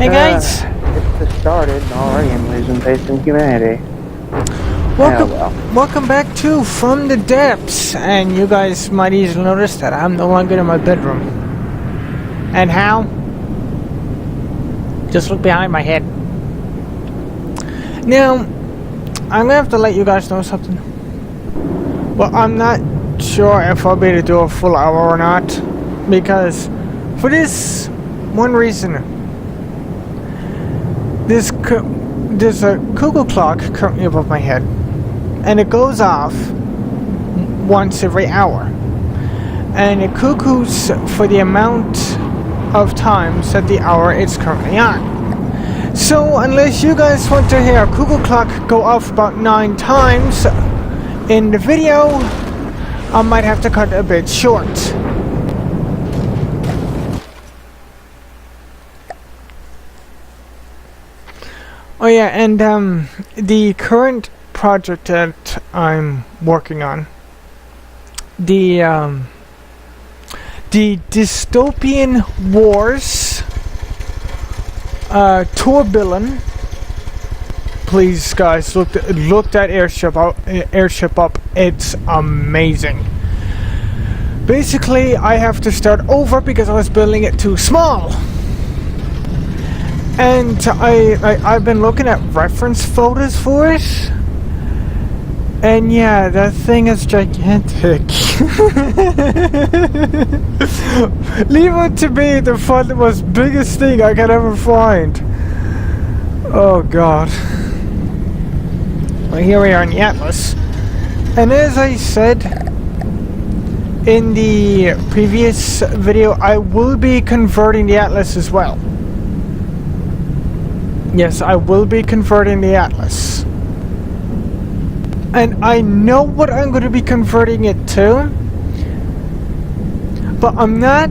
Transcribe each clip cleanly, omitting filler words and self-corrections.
Hey guys! It's started and already I'm losing faith in humanity. Welcome back to From the Depths, and you guys might easily notice that I'm no longer in my bedroom. And how? Just look behind my head. Now, I'm gonna have to let you guys know something. Well, I'm not sure if I'll be able to do a full hour or not, because for this one reason. There's a cuckoo clock currently above my head, and it goes off once every hour, and it cuckoos for the amount of times that the hour it's currently on. So unless you guys want to hear a cuckoo clock go off about 9 times in the video, I might have to cut it a bit short. Oh yeah, and the current project that I'm working on, the Dystopian Wars tour villain. Please, guys, look that airship up. It's amazing. Basically, I have to start over because I was building it too small. And I've been looking at reference photos for it, and yeah, that thing is gigantic. Leave it to be the most biggest thing I could ever find. Oh god. Well, here we are in the Atlas, and as I said in the previous video, I will be converting the Atlas as well. Yes, I will be converting the Atlas. And I know what I'm going to be converting it to. But I'm not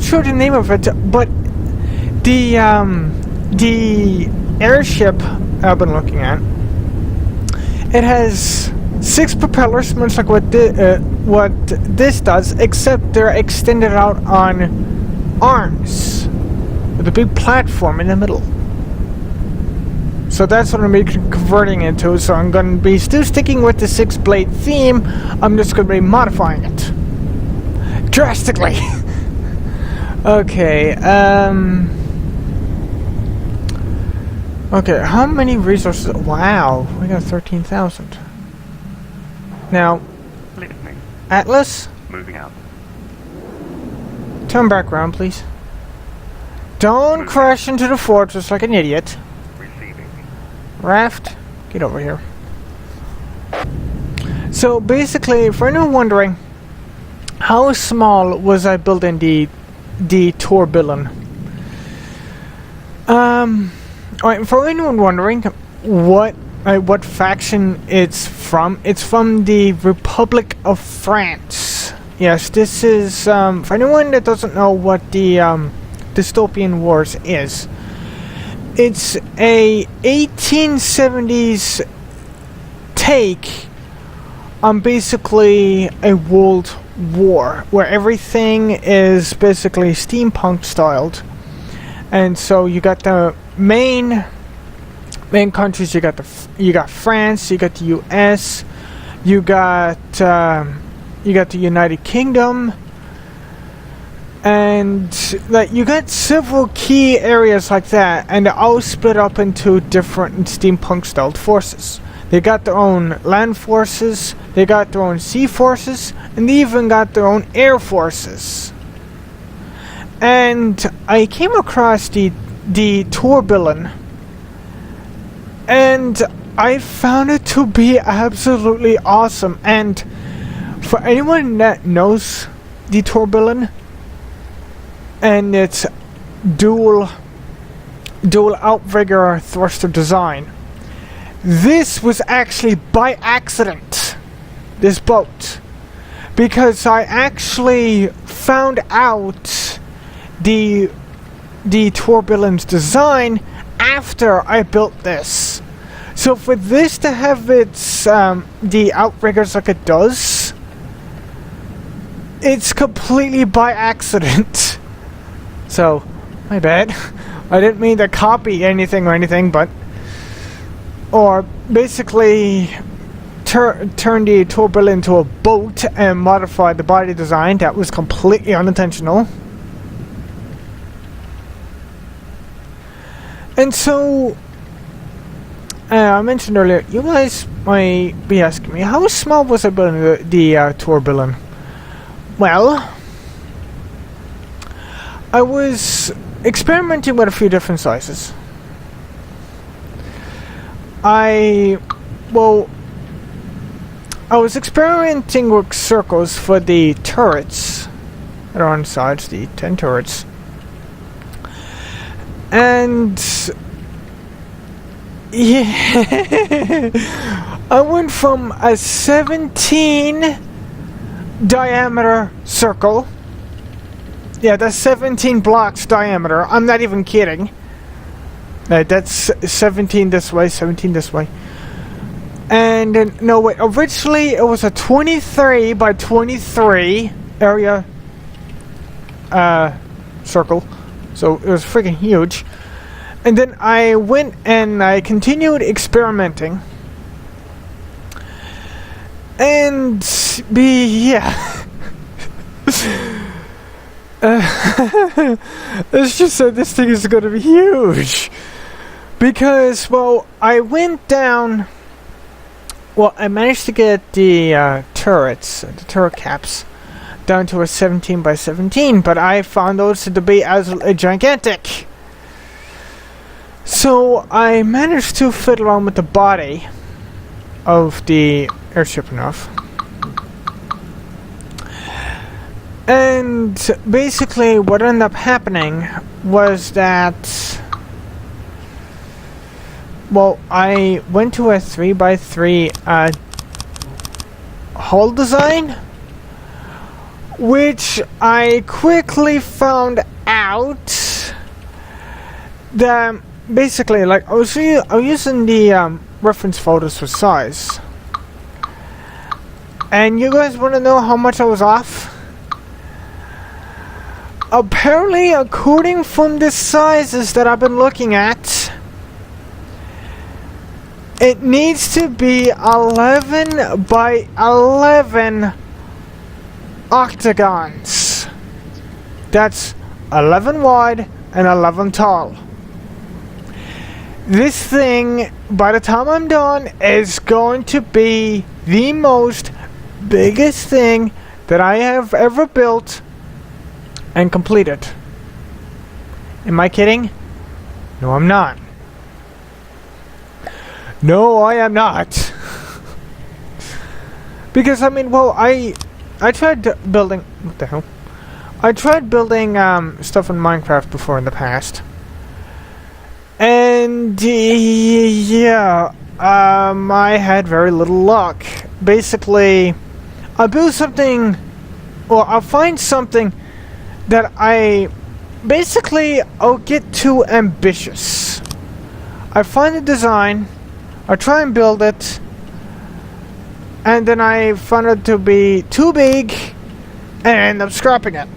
sure the name of it, but the airship I've been looking at, it has 6 propellers, much like what this does, except they're extended out on arms with a big platform in the middle. So that's what I'm going to be converting it to. So I'm going to be still sticking with the 6-blade theme. I'm just going to be modifying it drastically. Okay. Okay. How many resources? Wow, we got 13,000. Now, Atlas. Moving out. Turn back around, please. Don't crash into the fortress like an idiot. Raft, get over here. So basically, for anyone wondering, how small was I building the tourbillon? Alright, for anyone wondering what faction it's from the Republic of France. Yes, this is for anyone that doesn't know what the Dystopian Wars is. It's a 1870s take on basically a world war where everything is basically steampunk styled, and so you got the main countries. You got France, you got the U.S., you got the United Kingdom. And like you got several key areas like that, and they're all split up into different steampunk-styled forces. They got their own land forces, they got their own sea forces, and they even got their own air forces. And I came across the tourbillon, and I found it to be absolutely awesome. And for anyone that knows the tourbillon, and its dual outrigger thruster design, this was actually by accident, this boat, because I actually found out the tourbillon's design after I built this. So for this to have its the outriggers like it does, it's completely by accident. So, my bad. I didn't mean to copy anything or anything, but... Or basically turn the tourbillon into a boat and modify the body design. That was completely unintentional. And so... I mentioned earlier, you guys might be asking me, how small was I building the tourbillon? Well, I was experimenting with a few different sizes. I was experimenting with circles for the turrets that are on the sides, the 10 turrets. And yeah, I went from a 17 diameter circle. Yeah, that's 17 blocks diameter. I'm not even kidding. That's 17 this way, 17 this way. And no, wait, originally it was a 23 by 23 area circle. So it was freaking huge. And then I went and I continued experimenting. And yeah. Let's just say this thing is going to be huge. Because, well, I went down... Well, I managed to get the turrets, the turret caps, down to a 17 by 17. But I found those to be as gigantic. So I managed to fiddle around with the body of the airship enough. And basically what ended up happening was that, well, I went to a 3x3 hull design, which I quickly found out that basically, like, I was using the reference photos for size. And you guys want to know how much I was off? Apparently, according from the sizes that I've been looking at, it needs to be 11 by 11 octagons. That's 11 wide and 11 tall. This thing, by the time I'm done, is going to be the most biggest thing that I have ever built and completed. Am I kidding? No, I'm not. No, I am not. Because, I mean, well, I tried building... What the hell? I tried building stuff in Minecraft before in the past. And yeah, I had very little luck. Basically, I'll build something, or I'll find something that I'll get too ambitious. I find a design, I try and build it, and then I find it to be too big, and I end up scrapping it.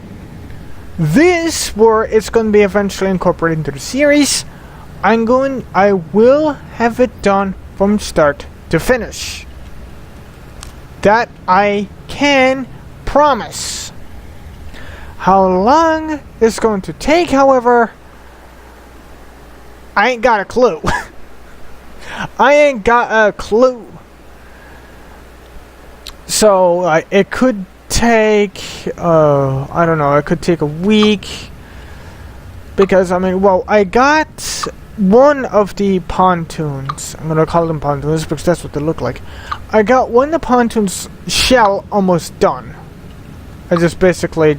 This, where it's going to be eventually incorporated into the series, I will have it done from start to finish. That I can promise. How long it's going to take, however, I ain't got a clue. I ain't got a clue. So, it could take, I don't know, it could take a week. Because, I mean, well, I got one of the pontoons. I'm gonna call them pontoons because that's what they look like. I got one of the pontoons shell almost done. I just basically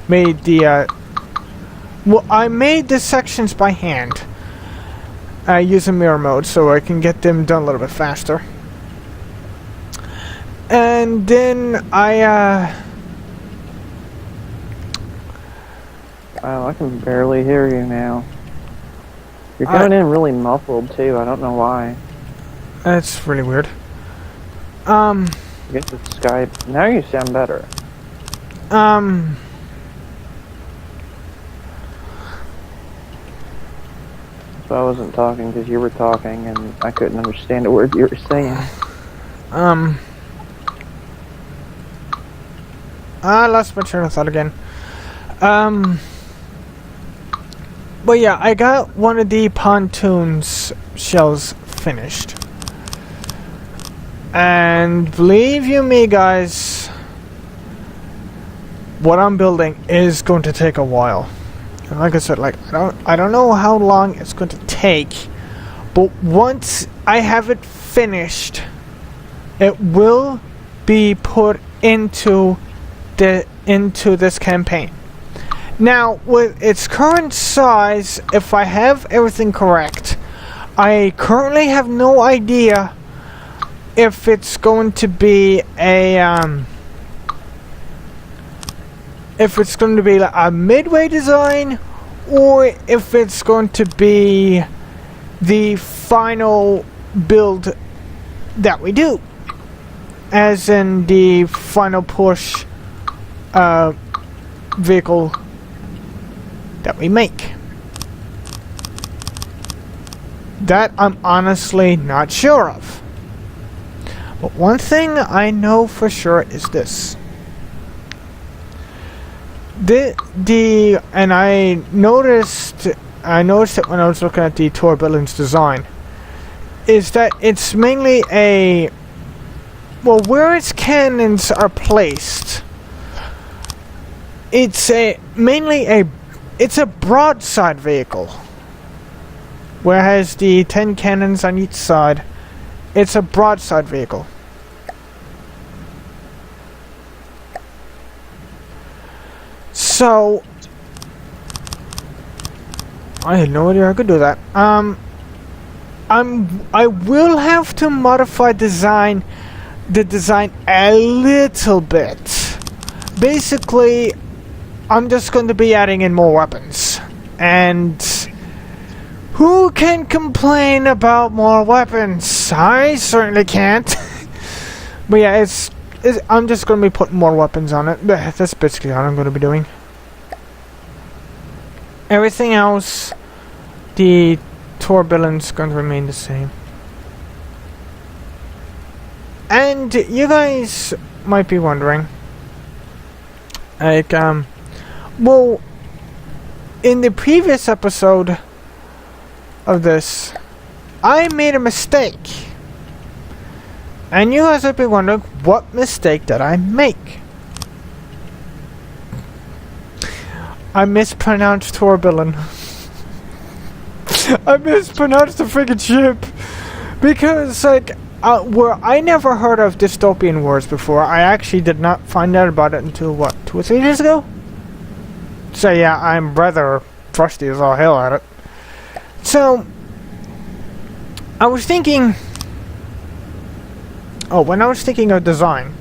made the well, I made the sections by hand using mirror mode, so I can get them done a little bit faster. And then Wow, I can barely hear you now. You're coming in really muffled too. I don't know why. That's really weird. I guess it's Skype. Now you sound better. So I wasn't talking because you were talking and I couldn't understand a word you were saying. I lost my train of thought again. But yeah, I got one of the pontoons shells finished. And believe you me, guys, what I'm building is going to take a while. And like I said, like I don't know how long it's going to take, but once I have it finished, it will be put into this campaign. Now, with its current size, if I have everything correct, I currently have no idea if it's going to be a like a midway design, or if it's going to be the final build that we do, as in the final push vehicle that we make. That I'm honestly not sure of. But one thing I know for sure is this. And I noticed it when I was looking at the Tor Building's design, is that it's mainly where its cannons are placed, it's a broadside vehicle. Whereas the 10 cannons on each side, it's a broadside vehicle. So I had no idea I could do that. I will have to modify the design a little bit. Basically, I'm just going to be adding in more weapons. And who can complain about more weapons? I certainly can't. But yeah, I'm just going to be putting more weapons on it. That's basically what I'm going to be doing. Everything else, the Tor Building's going to remain the same. And you guys might be wondering, like, well, in the previous episode of this, I made a mistake. And you guys might be wondering, what mistake did I make? I mispronounced Tor Building. I mispronounced the friggin' ship. Because, like, where I never heard of dystopian wars before. I actually did not find out about it until, what, 2 or 3 days ago? So yeah, I'm rather frosty as all hell at it. So, I was thinking... Oh, when I was thinking of design,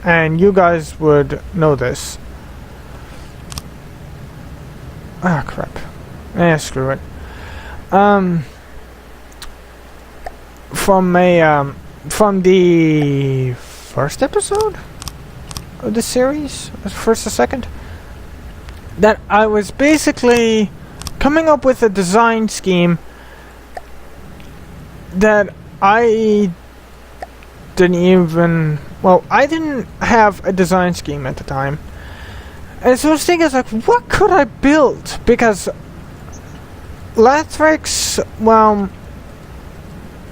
and you guys would know this. Ah, crap. Screw it. From the first episode of the series, first or second, that I was basically coming up with a design scheme that I didn't have a design scheme at the time. And so I was thinking, like, what could I build? Because Lathrix, well,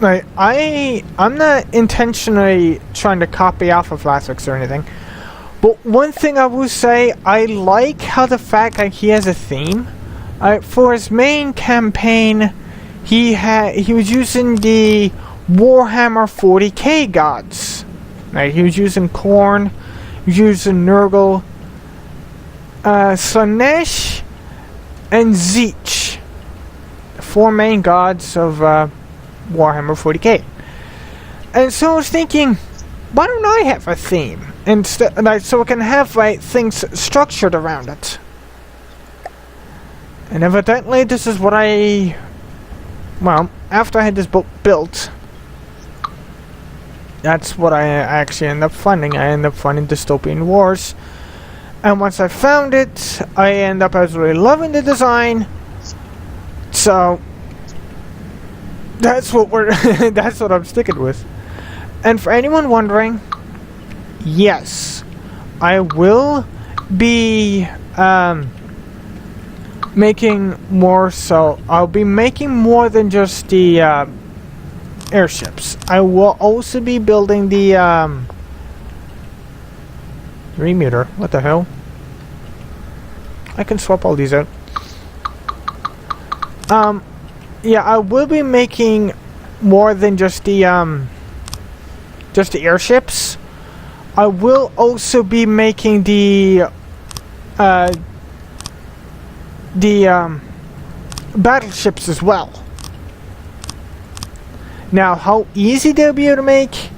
like, I'm not intentionally trying to copy off of Lathrix or anything. But one thing I will say, I like how the fact that he has a theme. For his main campaign, he was using the Warhammer 40k gods. Like, he was using Khorne, he was using Nurgle, Slanesh, and Zeech. The 4 main gods of Warhammer 40k. And so I was thinking, why don't I have a theme? Instead, like, so I can have, like, things structured around it. And evidently this is what after I had this book built, that's what I actually ended up funding. I ended up funding Dystopian Wars. And once I found it, I ended up absolutely loving the design. So, That's what we're that's what I'm sticking with. And for anyone wondering, yes, I will be making more, so I'll be making more than just the airships. I will also be building the remuter. What the hell? I can swap all these out. Yeah, I will be making more than just the airships. I will also be making the battleships as well. Now, how easy they'll be able to make?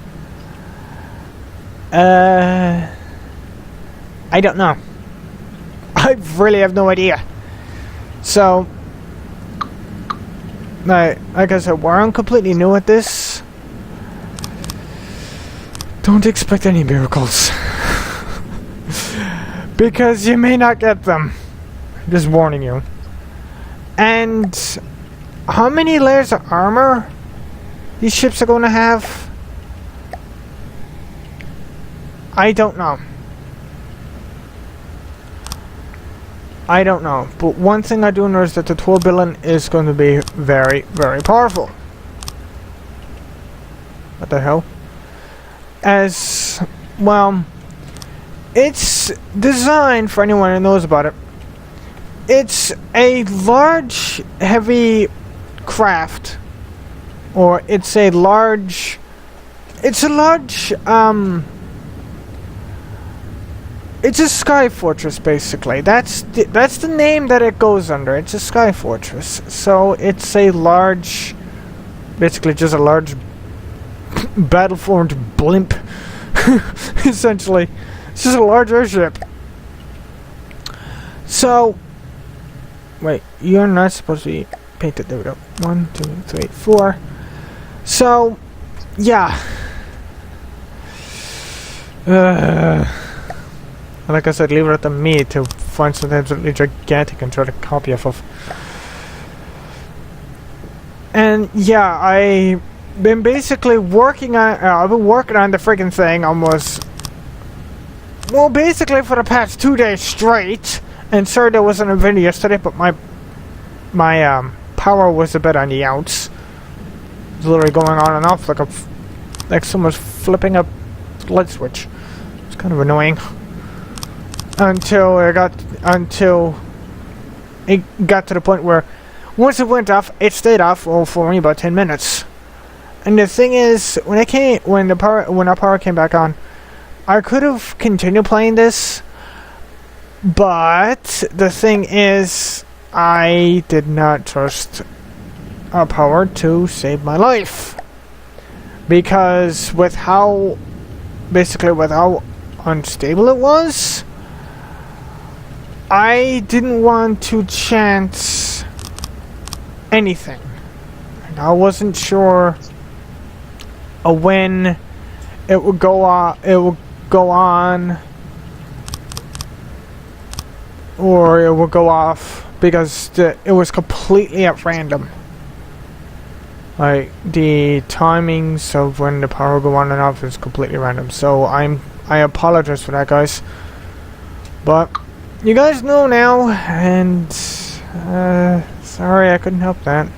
I don't know. I really have no idea. So, like I said, we're completely new at this. Don't expect any miracles. Because you may not get them. Just warning you. And how many layers of armor these ships are going to have? I don't know. I don't know. But one thing I do know is that the turbulent is going to be very, very powerful. What the hell? As well, it's designed, for anyone who knows about it, it's a large, heavy craft, or it's a large, it's a sky fortress, basically. That's the name that it goes under. It's a sky fortress. So it's a large, basically just a large battle-formed blimp. Essentially, it's just a large airship. So, wait, you're not supposed to be painted. There we go. 1, 2, 3, 4. So, yeah. Like I said, leave it up to me to find something absolutely gigantic and try to copy off of. And yeah, I've been basically working on. I've been working on the freaking thing almost. Well, basically for the past 2 days straight. And sorry there wasn't a video yesterday, but my power was a bit on the outs. It was literally going on and off like someone's flipping a light switch. It's kind of annoying. Until it got to the point where once it went off, it stayed off for only about 10 minutes. And the thing is, when our power came back on, I could have continued playing this, but the thing is, I did not trust our power to save my life, because with how unstable it was, I didn't want to chance anything. And I wasn't sure when it would go on. Or it would go off, because it was completely at random. Like, the timings of when the power will go on and off is completely random. So I apologize for that, guys. But you guys know now, and sorry I couldn't help that.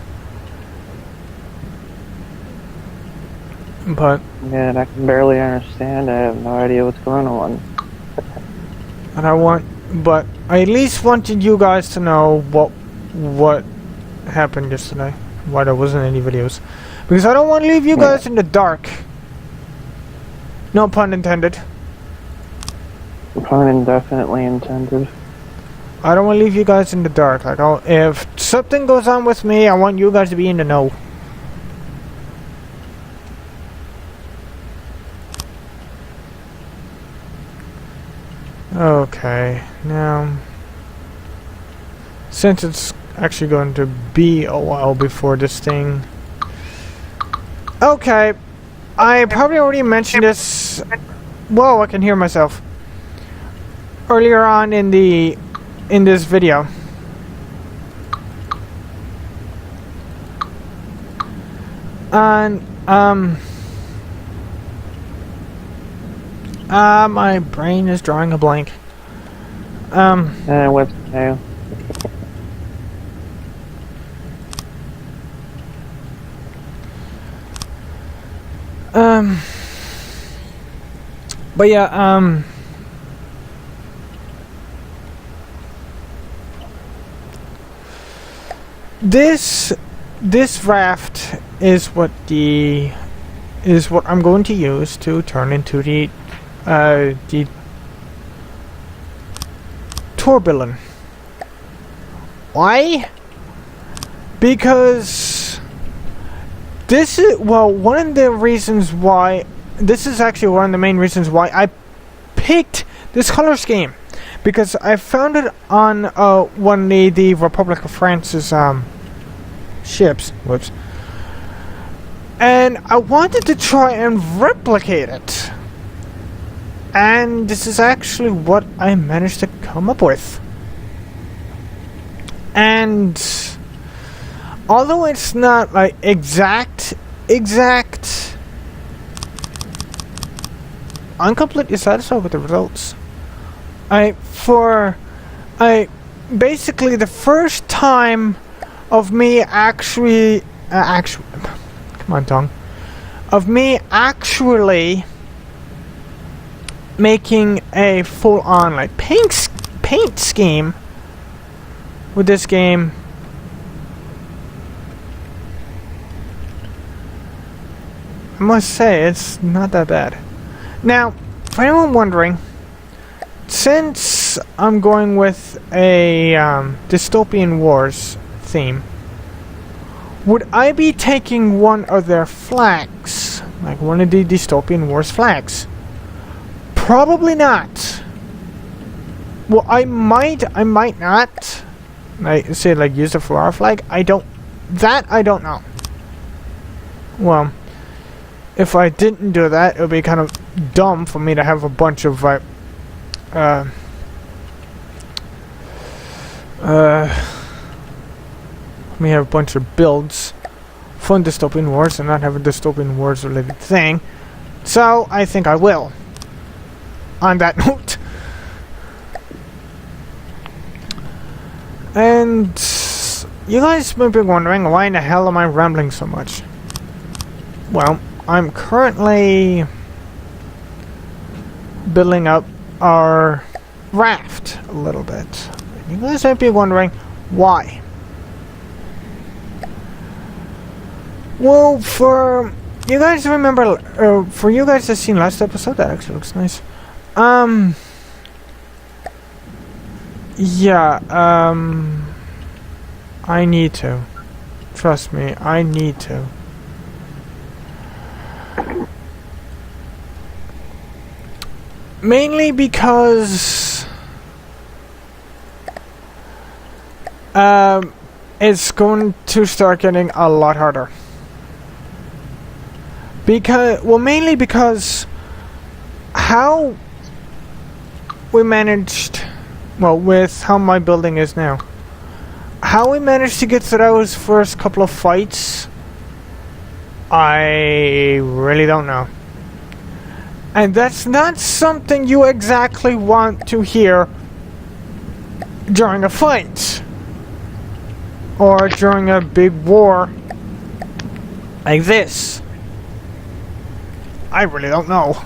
But yeah, I can barely understand. I have no idea what's going on. But I at least wanted you guys to know what happened yesterday. Why there wasn't any videos. Because I don't want to leave you guys in the dark. No pun intended. Pun indefinitely intended. I don't want to leave you guys in the dark. Like, if something goes on with me, I want you guys to be in the know. Okay, now, since it's actually going to be a while before this thing. Okay, I probably already mentioned this. Whoa, I can hear myself. Earlier on in this video. And my brain is drawing a blank. What's new? But yeah, this raft is what I'm going to use to turn into the tourbillon. Why? Because this is, well, one of the reasons why, this is actually one of the main reasons why I picked this color scheme. Because I found it on one of the Republic of France's ships. Whoops. And I wanted to try and replicate it. And this is actually what I managed to come up with. And although it's not like exact, I'm completely satisfied with the results. Basically the first time of me actually, come on, tongue, of me actually making a full-on like paint scheme with this game. I must say it's not that bad. Now, for anyone wondering, since I'm going with a dystopian wars theme, would I be taking one of their flags, like one of the dystopian wars flags? Probably not. Well, I might not. Like say, like use the for our flag. I don't know. Well, if I didn't do that, it would be kind of dumb for me to have a bunch of we have a bunch of builds for dystopian wars and not have a dystopian wars related thing. So I think I will. On that note. And you guys might be wondering, why in the hell am I rambling so much? Well, I'm currently building up our raft a little bit. You guys might be wondering, why? Well, for you guys to remember, for you guys to seen last episode, that actually looks nice. Yeah, I need to. Trust me, I need to. Mainly because it's going to start getting a lot harder. Mainly because how we managed, well, with how my building is now, how we managed to get through those first couple of fights, I really don't know. And that's not something you exactly want to hear during a fight. Or during a big war like this. I really don't know.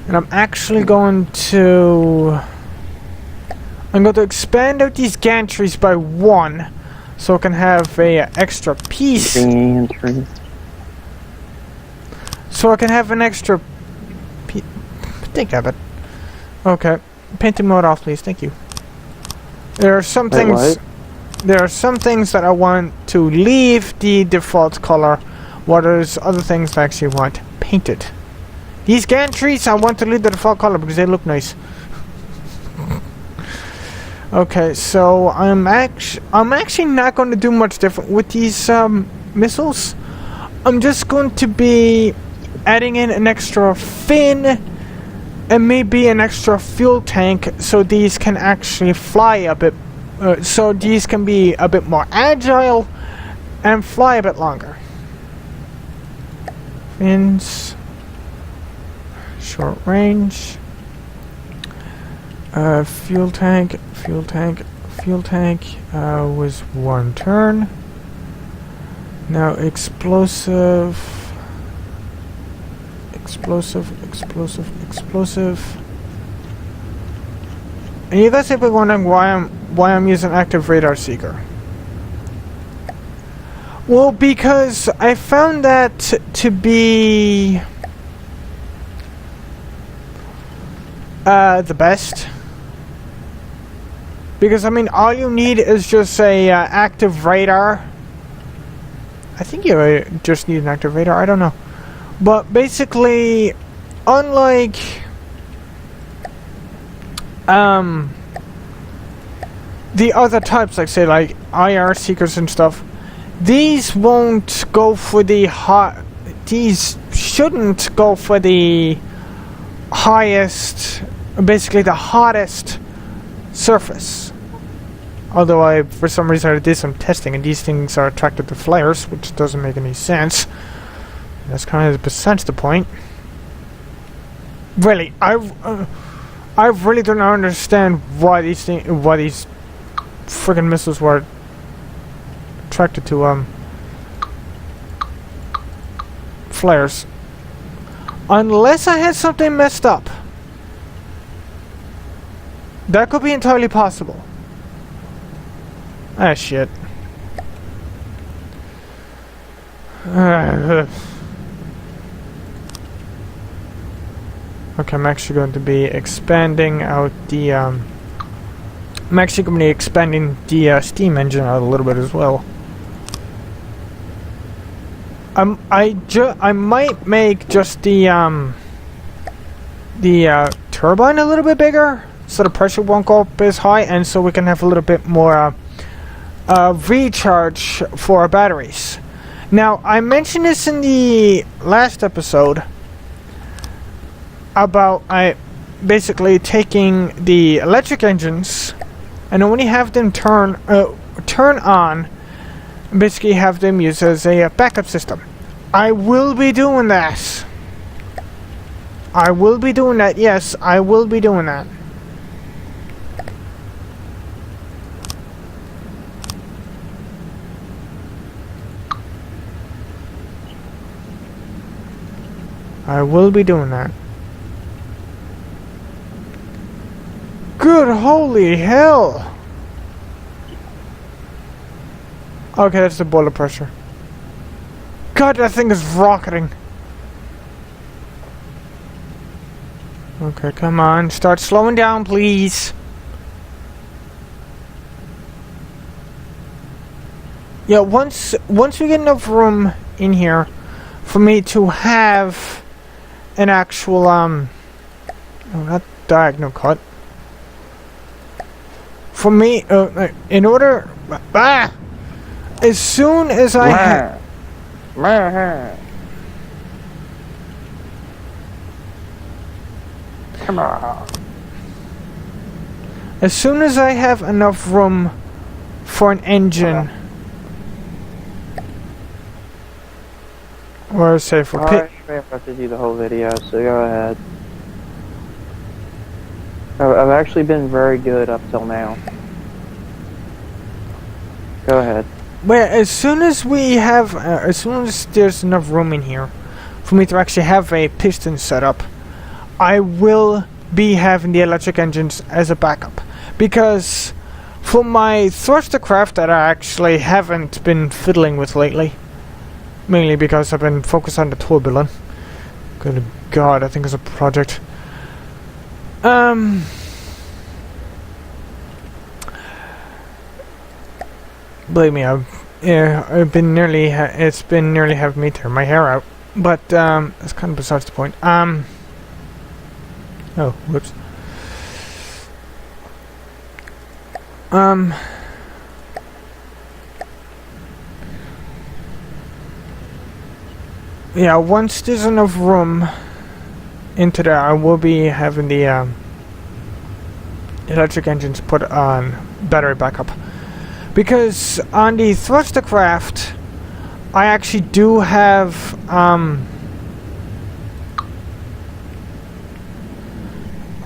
And I'm actually going to expand out these gantries by 1 so I can have a extra piece. Gantry. So I can have an extra think of it. Okay. Painting mode off, please. Thank you. There are some things. There are some things that I want to leave the default color, while there's other things I actually want painted. These gantries I want to leave the default color because they look nice. Okay, so I'm actually not going to do much different with these missiles. I'm just going to be adding in an extra fin and maybe an extra fuel tank so these can actually fly a bit, so these can be a bit more agile and fly a bit longer. fins, short range, fuel tank was 1 turn. Now explosive. And you guys may be wondering why I'm using active radar seeker. Well, because I found that to be the best. Because I mean, all you need is just a active radar. I think you just need an active radar. I don't know, but basically, unlike the other types, like say like IR seekers and stuff, these won't go for the these shouldn't go for the highest, basically the hottest surface. Although for some reason I did some testing and these things are attracted to flares, which doesn't make any sense. That's kind of besides the point. Really, I really don't understand why these friggin' missiles were attracted to flares. Unless I had something messed up. That could be entirely possible. Ah, shit. Okay, I'm actually going to be expanding out the, I'm actually going to be expanding the steam engine out a little bit as well. I might make just the turbine a little bit bigger, so the pressure won't go up as high, and so we can have a little bit more recharge for our batteries. Now, I mentioned this in the last episode about basically taking the electric engines and only have them turn on, and basically have them used as a backup system. I will be doing that. I will be doing that. Yes, I will be doing that. I will be doing that. Good holy hell! Okay, that's the boiler pressure. God, that thing is rocketing. Okay, come on. Start slowing down, please. Yeah, once we get enough room in here for me to have an actual, no, not diagonal cut. For me, in order, as soon as I have, come on. As soon as I have enough room for an engine, or say for pit. I have to do the whole video, so go ahead. I've actually been very good up till now. Go ahead. But as soon as we have, as soon as there's enough room in here for me to actually have a piston set up, I will be having the electric engines as a backup. Because for my thruster craft that I actually haven't been fiddling with lately, mainly because I've been focused on the turbulent. Good God, I think it's a project. Believe me, I've been nearly. It's been nearly having me tear my hair out, but that's kind of besides the point. Oh, whoops. Yeah, once there's enough room into there, I will be having the electric engines put on battery backup. Because on the thruster craft, I actually do have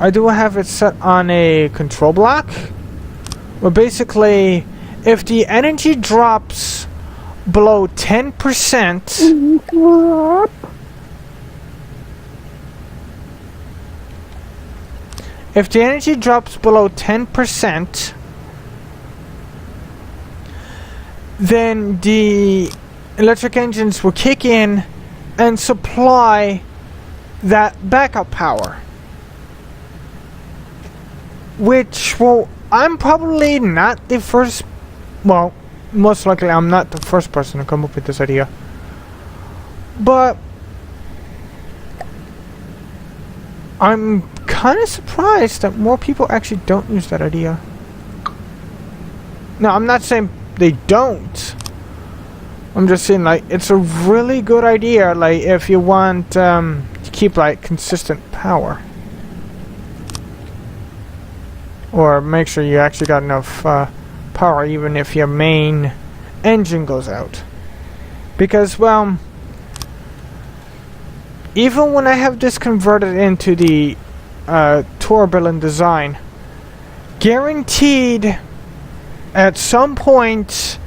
I do have it set on a control block. Where basically, if the energy drops below 10%, if the energy drops below 10%, then the electric engines will kick in and supply that backup power. Which, well, I'm probably not the first, well, most likely I'm not the first person to come up with this idea. But I'm kind of surprised that more people actually don't use that idea. Now, I'm not saying they don't. I'm just saying, like, it's a really good idea, like, if you want to keep, like, consistent power. Or make sure you actually got enough power even if your main engine goes out. Because, well, even when I have this converted into the tourbillon design, guaranteed at some point,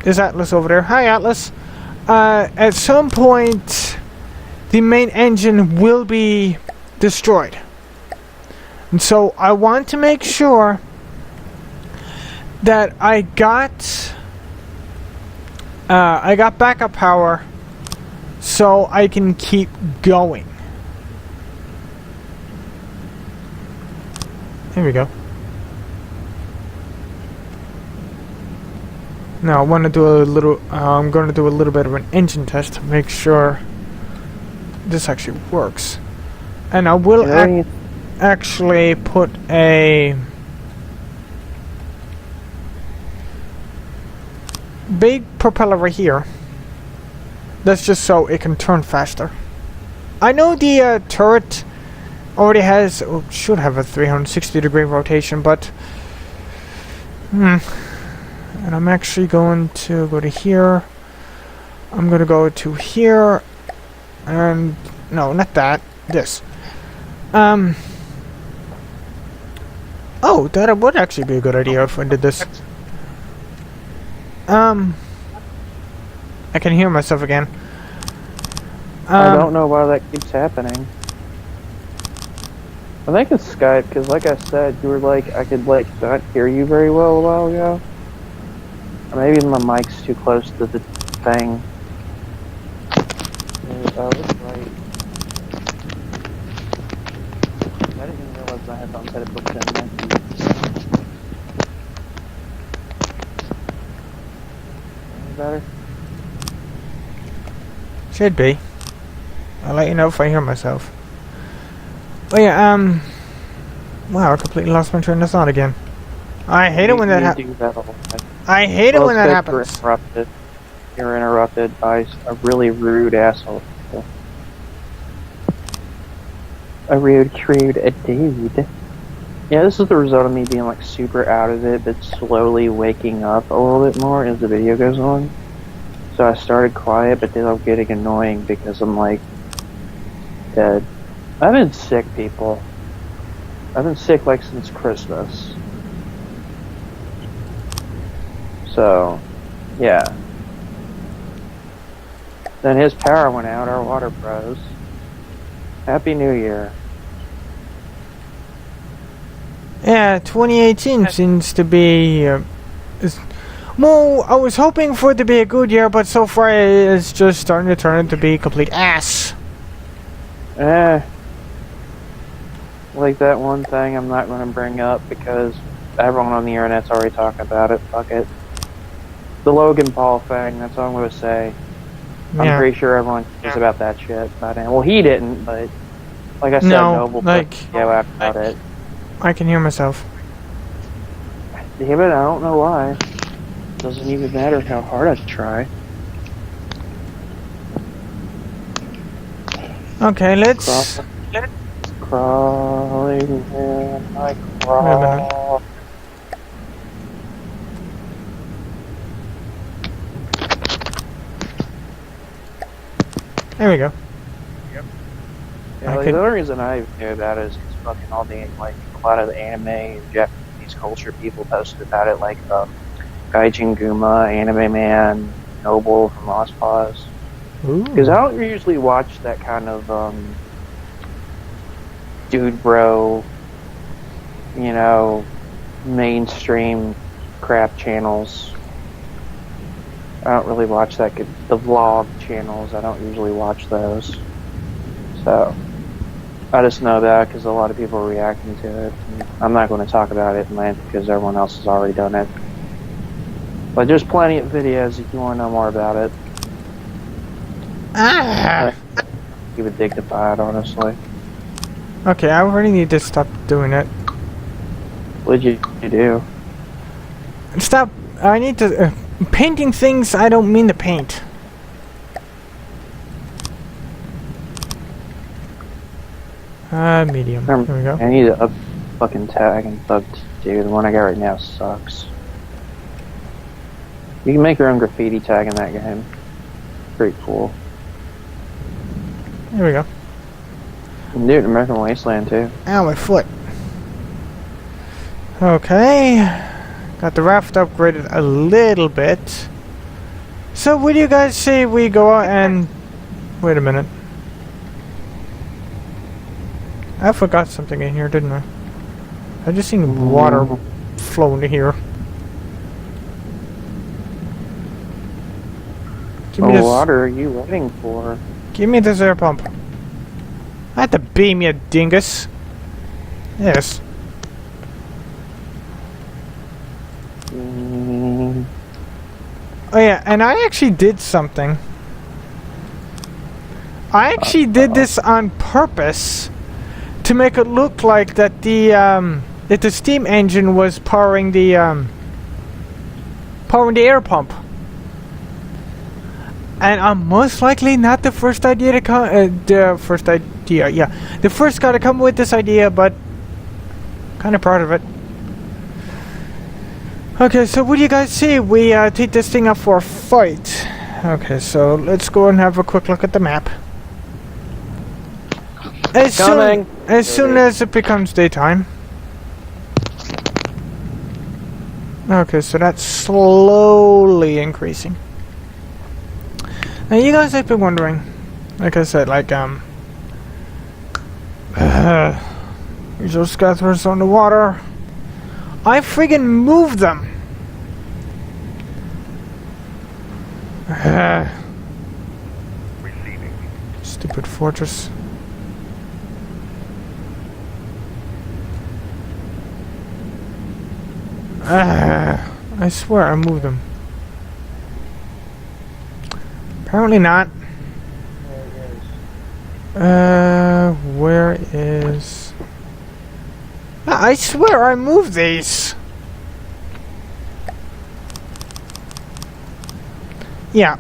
is Atlas over there? Hi, Atlas. At some point, the main engine will be destroyed. And so I want to make sure that I got backup power so I can keep going. Here we go. Now I want to do a little. I'm going to do a little bit of an engine test to make sure this actually works, and I will actually put a big propeller right here. That's just so it can turn faster. I know the turret already has, should have a 360-degree rotation, but and I'm actually going to go to here. I'm going to go to here, and no, not that. This. Oh, that would actually be a good idea if I did this. I can hear myself again. I don't know why that keeps happening. I think it's Skype, because like I said, you were like, I could like not hear you very well a while ago. Or maybe my mic's too close to the thing. Oh, that's right. I didn't even realize my headphones had a built-in mic. Any better? Should be. I'll let you know if I hear myself. Oh yeah, wow, I completely lost my train of thought again. I hate it when that happens. I hate it when that happens. You're interrupted by a really rude asshole. A rude dude. Yeah, this is the result of me being like super out of it, but slowly waking up a little bit more as the video goes on. So I started quiet, but then I'm getting annoying because I'm like dead. I've been sick, people. I've been sick like since Christmas. So, yeah. Then his power went out, our water froze. Happy New Year. Yeah, 2018 seems to be... well, I was hoping for it to be a good year, but so far it's just starting to turn into be complete ass. Like that one thing I'm not going to bring up because everyone on the internet's already talking about it. Fuck it. The Logan Paul thing, that's all I'm going to say. Yeah. I'm pretty sure everyone knows about that shit by now. Well, he didn't, but like I said, Noble about it. I can hear myself. Yeah, but I don't know why. Doesn't even matter how hard I try. Okay, let's crawling in my crawl. There we go. Yeah, like, the only reason I knew about it is because fucking all the, like, a lot of the anime and Japanese culture people posted about it, like, Gaijin Guma, Anime Man, Noble from Lost Pause. Because I don't usually watch that kind of, dude bro, you know, mainstream crap channels. I don't really watch that good. The vlog channels, I don't usually watch those. So, I just know that because a lot of people are reacting to it. I'm not going to talk about it in length because everyone else has already done it. But there's plenty of videos if you want to know more about it. Keep it dignified, honestly. Okay, I really need to stop doing it. What'd you do? Stop. I need to... painting things I don't mean to paint. Medium. There we go. I need to up fucking tag and bug dude. The one I got right now sucks. You can make your own graffiti tag in that game. Pretty cool. There we go. You can do it in American Wasteland too. Ow, my foot. Okay. Got the raft upgraded a little bit. So what do you guys say we go out and... Wait a minute. I forgot something in here, didn't I? I just seen water flow into here. What water are you waiting for? Give me this air pump. I had to beam you, dingus. Yes. Oh yeah, and I actually did something. I actually did this on purpose to make it look like that the steam engine was powering the air pump. And I'm most likely not the first idea to come. The first guy to come with this idea, but kind of proud of it. Okay, so what do you guys see? We take this thing up for a fight. Okay, so let's go and have a quick look at the map. As soon as it becomes daytime. Okay, so that's slowly increasing. Now you guys have been wondering, like I said, like those scatters on the water. I friggin' moved them. Stupid fortress. I swear I moved them. Apparently not. Where is... I swear I moved these. Yeah.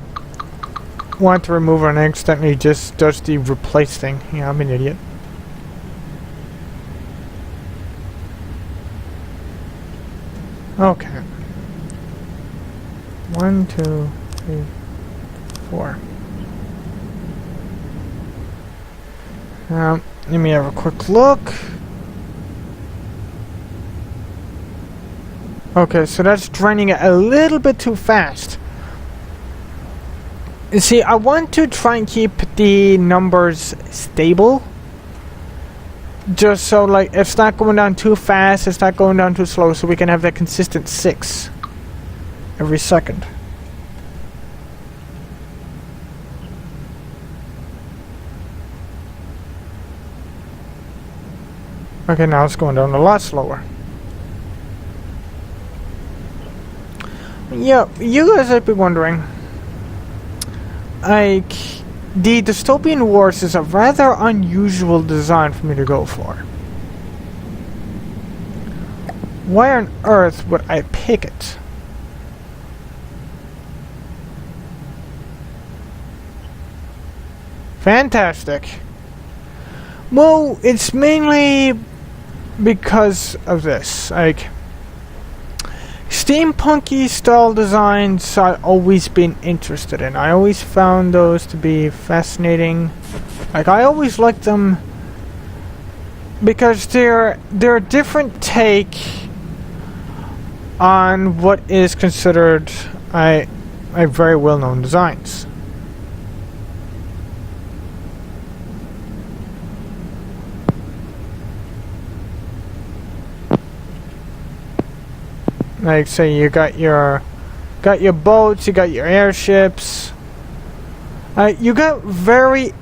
Want to remove and accidentally just does the replace thing. Yeah, I'm an idiot. Okay. 1, 2, 3, 4. Let me have a quick look. Okay, so that's draining it a little bit too fast. You see, I want to try and keep the numbers stable. Just so, like, it's not going down too fast, it's not going down too slow, so we can have that consistent 6 every second. Okay, now it's going down a lot slower. Yeah, you guys might be wondering, like, the Dystopian Wars is a rather unusual design for me to go for. Why on earth would I pick it? Fantastic. Well, it's mainly because of this, like, steampunky style designs I've always been interested in. I always found those to be fascinating. Like, I always like them because they're a different take on what is considered a very well-known designs. Like, say you got your boats, you got your airships. You got very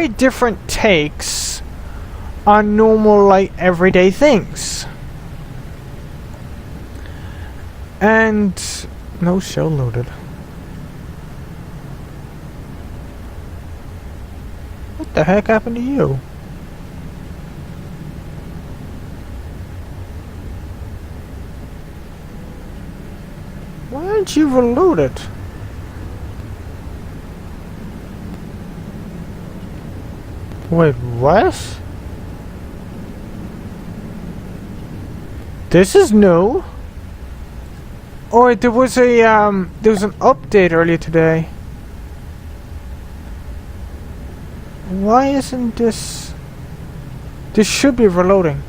different takes on normal, like, everyday things. And no shell loaded. What the heck happened to you? Why aren't you reloaded? Wait, what? This is new. Oh, wait, there was an update earlier today. Why isn't this? This should be reloading.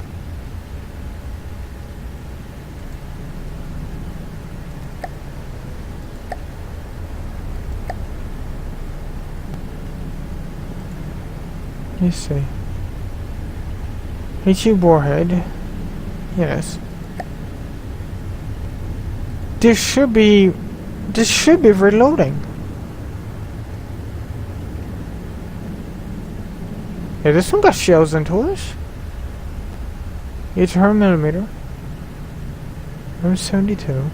Let me see. HE warhead. Yes. This should be reloading. Yeah, this one got shells into it. It's her millimeter. I'm 72.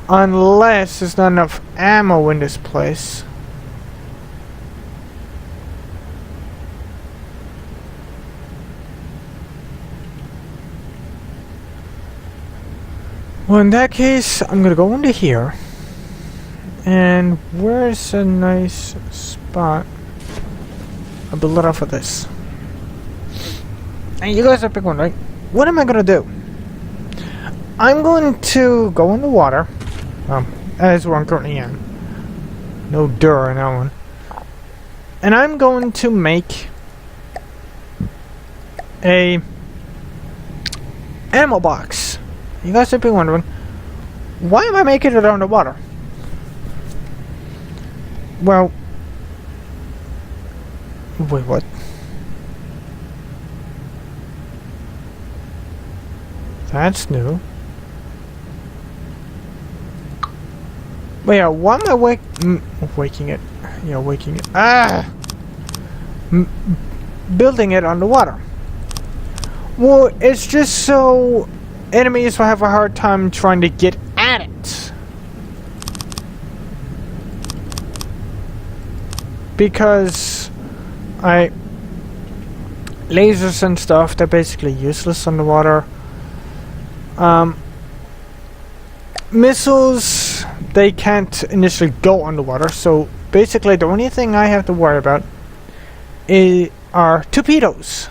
Unless there's not enough ammo in this place. Well, in that case, I'm gonna go into here. And where's a nice spot? I'll build it off of this. And you guys are big one, right? What am I gonna do? I'm going to go in the water. As where I'm currently am. No dur in that one. And I'm going to make a ammo box. You guys might be wondering, why am I making it underwater? Well, wait, what? That's new. But yeah, why am I waking it? Yeah, waking it. Building it underwater. Well, it's just so enemies will have a hard time trying to get at it. Because lasers and stuff, they're basically useless underwater. Missiles, they can't initially go underwater, so basically the only thing I have to worry about are torpedoes.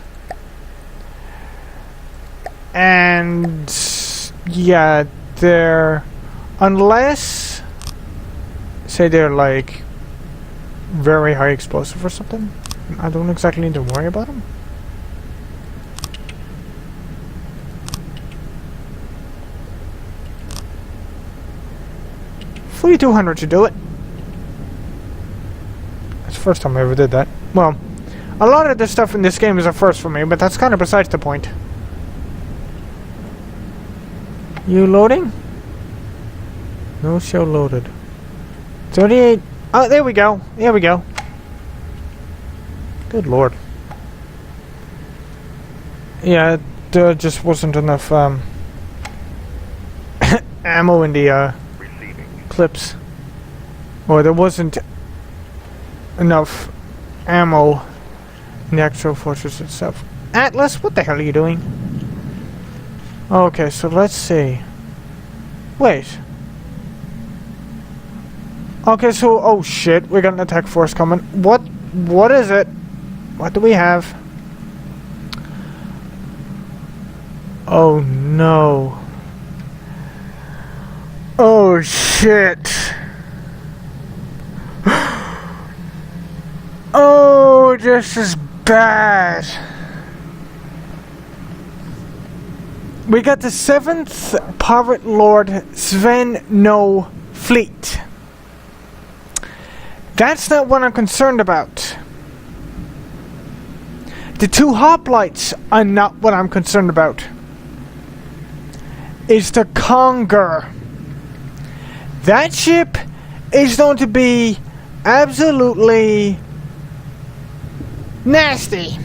And yeah, they're, unless say they're like very high explosive or something, I don't exactly need to worry about them. $4,200 to do it. That's the first time I ever did that. Well, a lot of the stuff in this game is a first for me, but that's kind of besides the point. You loading? No shell loaded. 38. Oh, there we go. There we go. Good lord. Yeah, there just wasn't enough ammo in the clips. Or there wasn't enough ammo in the actual fortress itself. Atlas, what the hell are you doing? Okay, so let's see. Wait. Okay, so, oh shit, we got an attack force coming. What is it? What do we have? Oh no. Oh shit. this is bad. We got the 7th Pirate Lord Sven No fleet. That's not what I'm concerned about. The 2 hoplites are not what I'm concerned about. It's the Conger. That ship is going to be absolutely nasty.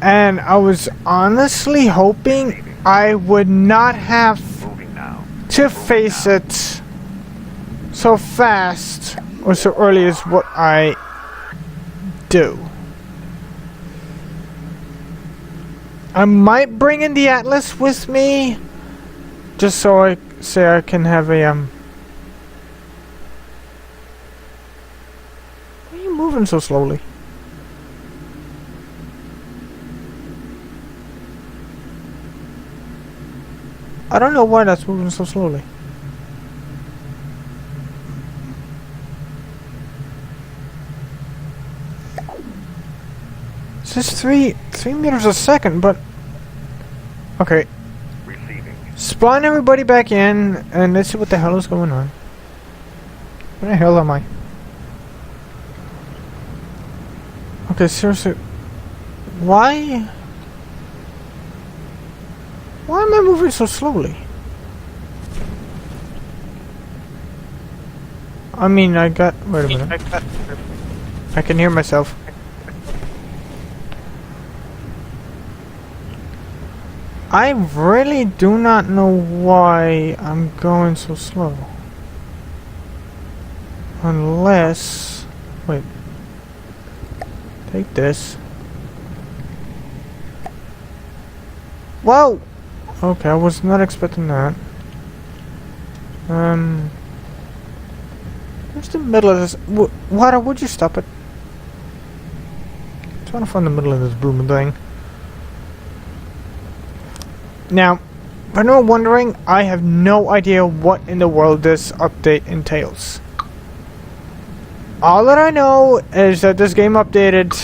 And I was honestly hoping I would not have to face it so fast or so early as what I do. I might bring in the Atlas with me just so I say I can have a Why are you moving so slowly? I don't know why that's moving so slowly. It says 3 meters a second, but okay. Receiving. Spawn everybody back in and let's see what the hell is going on. Where the hell am I? Okay, seriously. Why am I moving so slowly? I mean, wait a minute. I can hear myself. I really do not know why I'm going so slow. Unless... Wait. Take this. Whoa! Okay, I was not expecting that. Where's the middle of this? Water, would you stop it? I'm trying to find the middle of this blooming thing. Now, if anyone wondering, I have no idea what in the world this update entails. All that I know is that this game updated,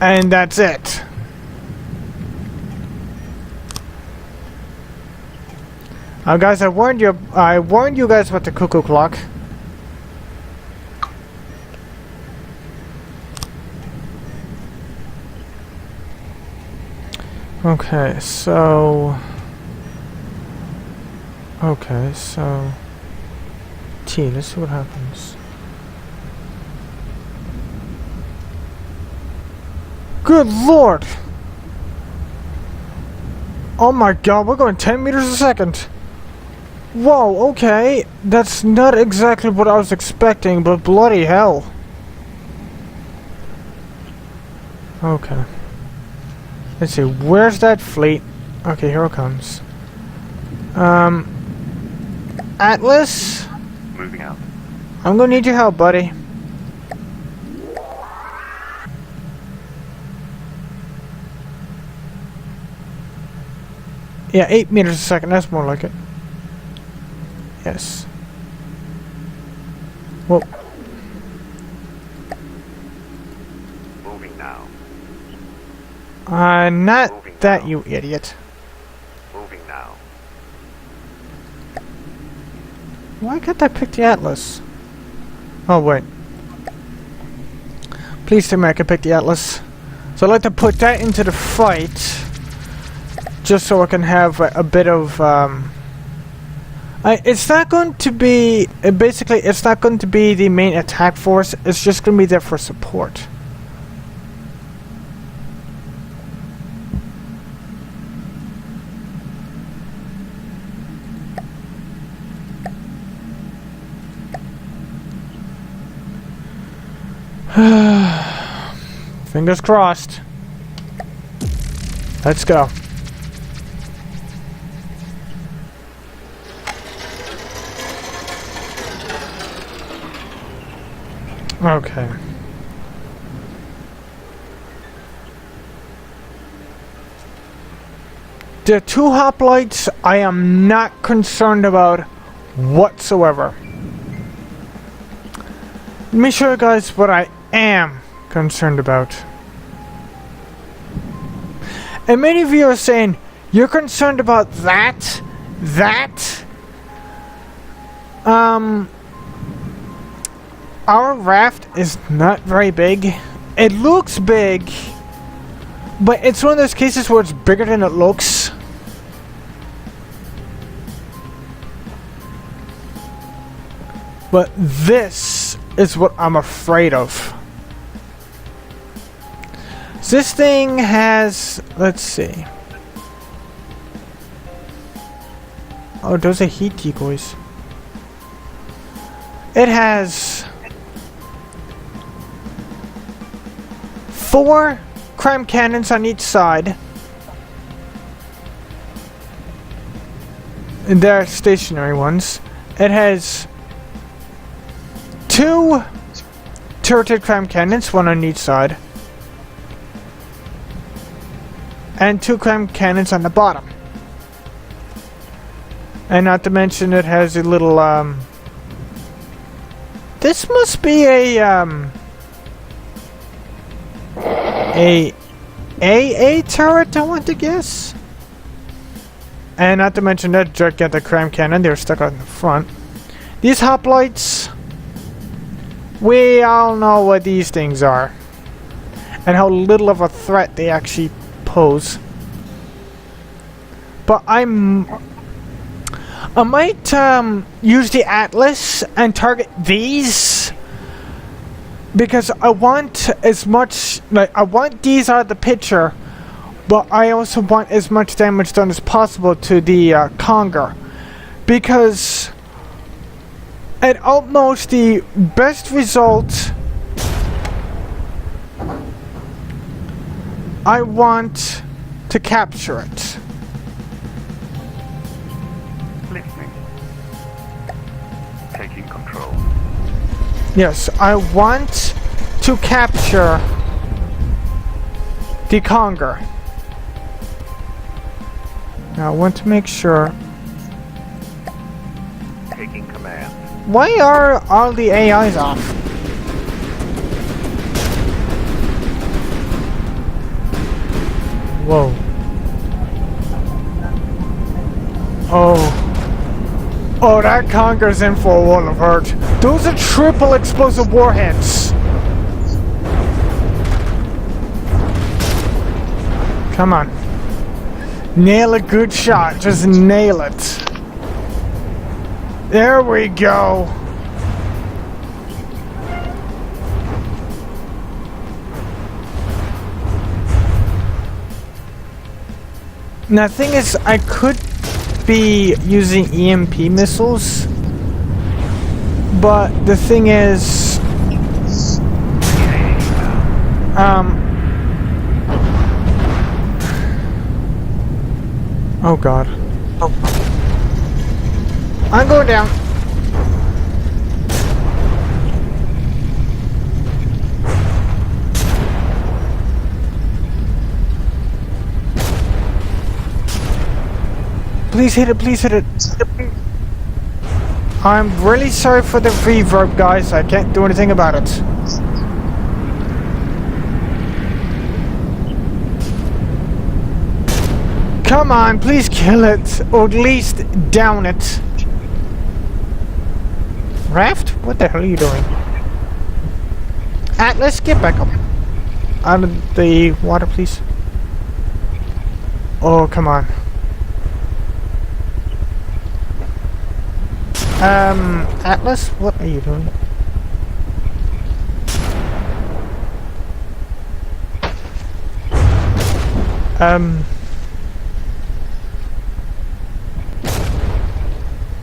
and that's it. Guys, I warned you guys about the cuckoo clock. Okay, so T, let's see what happens. Good lord! Oh my god, we're going 10 meters a second! Whoa, okay, that's not exactly what I was expecting, but bloody hell. Okay. Let's see, where's that fleet? Okay, here it comes. Atlas? Moving out. I'm gonna need your help, buddy. Yeah, 8 meters a second, that's more like it. Yes. Whoa. Moving now. Not Moving that, now. you idiot. Moving now. Why can't I pick the Atlas? Oh, wait. Please tell me I can pick the Atlas. So I'd like to put that into the fight. Just so I can have a bit of, it's not going to be, basically, it's not going to be the main attack force. It's just going to be there for support. Fingers crossed. Let's go. Okay. The 2 hoplites I am not concerned about whatsoever. Let me show you guys what I am concerned about. And many of you are saying, you're concerned about that? Our raft is not very big. It looks big, but it's one of those cases where it's bigger than it looks. But this is what I'm afraid of. This thing has, let's see. Oh, those are heat decoys. It has 4 crime cannons on each side. And they're stationary ones. It has 2 turreted crime cannons, 1 on each side. And 2 crime cannons on the bottom. And not to mention it has a little, this must be a AA turret, I want to guess. And not to mention that gigantic crime cannon, they're stuck on the front. These hoplites, we all know what these things are. And how little of a threat they actually pose. But I might use the Atlas and target these, because I want as much, I want these out of the picture, but I also want as much damage done as possible to the Conger, because at almost the best result, I want to capture it. Listening. Taking control. Yes, I want to capture the Conger. Now I want to make sure. Taking command. Why are all the AIs off? Whoa. Oh. Oh, that Conger's in for a world of hurt. Those are triple explosive warheads. Come on. Nail a good shot. Just nail it. There we go. Now, the thing is, I could be using EMP missiles, but the thing is, oh god. Oh. I'm going down. Please hit it, please hit it. I'm really sorry for the reverb, guys. I can't do anything about it. Come on, please kill it. Or at least down it. Raft? What the hell are you doing? Atlas, get back up. Out of the water, please. Oh, come on. Atlas, what are you doing?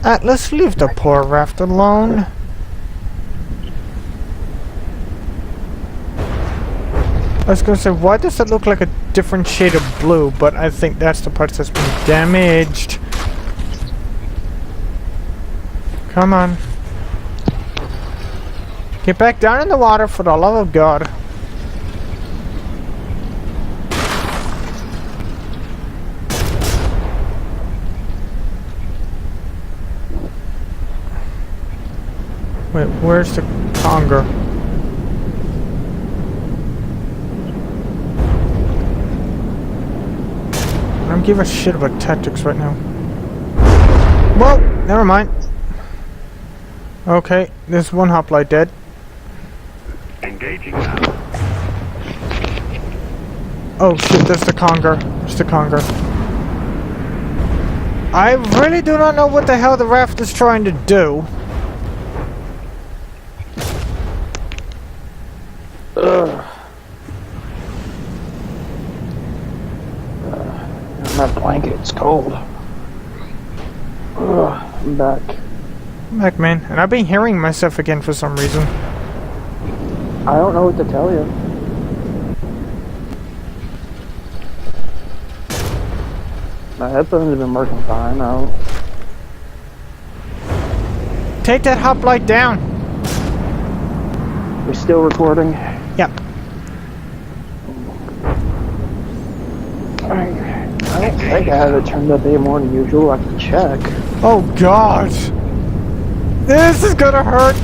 Atlas, leave the poor raft alone. I was gonna say, why does it look like a different shade of blue? But I think that's the part that's been damaged. Come on. Get back down in the water, for the love of God. Wait, where's the Conger? I don't give a shit about tactics right now. Well, never mind. Okay, there's one hoplite dead. Engaging now. Oh shit, that's the Conger. It's the Conger. I really do not know what the hell the raft is trying to do. My blanket's cold. I'm back. I'm back, man. And I've been hearing myself again for some reason. I don't know what to tell you. My headphones have been working fine. I don't... Take that hoplite down. We still recording? Yep. I don't think I have it turned up any more than usual. I can check. Oh god. This is gonna hurt.